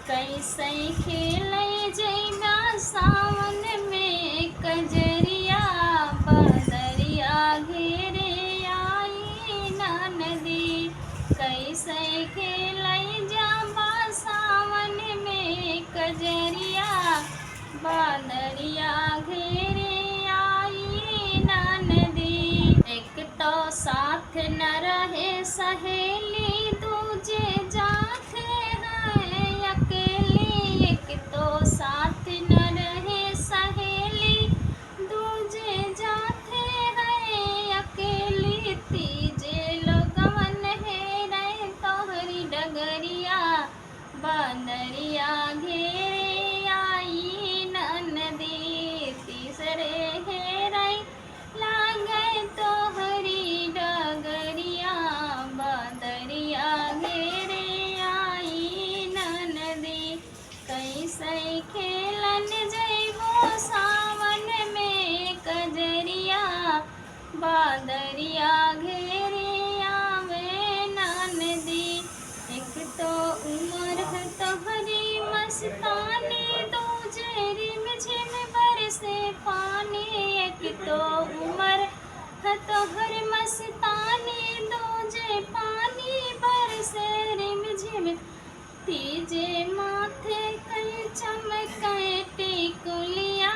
कैसे खेलै जइबा सावन में कजरिया, बदरिया घेरे आई नदी। कैसे खेलै जाबा सावन में कजरिया, बदरिया घेरे आई नदी। एक तो साथ न रहे सहेली, दूजे जाते हैं अकेली। एक तो साथ न रहे सहेली, दूजे जाते हैं अकेली। तीजे लोगवन हेरै तोहरी डगरिया, बदरिया घेरे आई नदी। तीसरे हेरै लागे तोहरी डगरिया, बदरिया घेरे आई नदी। कैसे खेलन जइबो सावन में कजरिया, बदरिया घेरे आवे नदी। एक तो उमर है तोहरी मस्तानी, दूजे रिमझिम बरसे पानी। एक तो उमर है तोहर मस्तानी, दूजे पानी बरसे रिमझिम। तीजे माथे कई चमके टिकुलिया,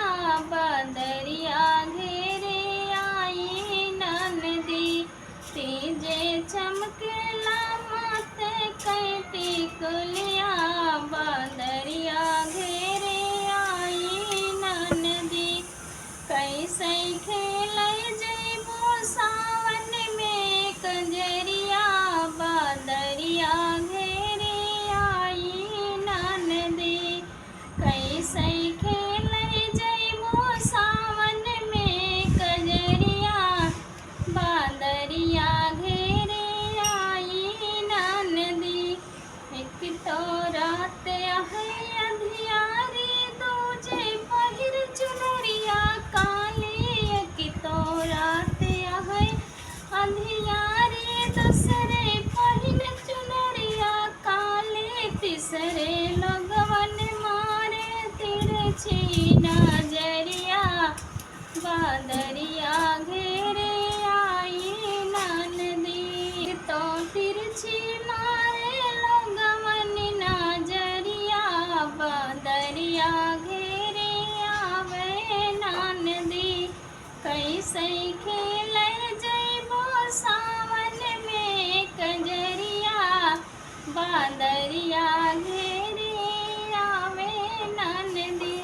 बदरिया घेरे आई नदी। तीजे चमकेला माथे कई टिकुलिया, बदरिया घेरे आई नदी। कैसे खेलै जइबो सावन में कजरिया, बदरिया घेरे आई नदी। कैसे खेलै जइबो सावन में कजरिया, बदरिया घेरे आई नदी। एक तो रात है अंधियारी, दूजे पहिर चुनरिया काली। एक तो रात है अंधियारी, दूसरे पहिर चुनरिया काली। तीसरे लोगवन मारे तिरछी नजरिया, बदरिया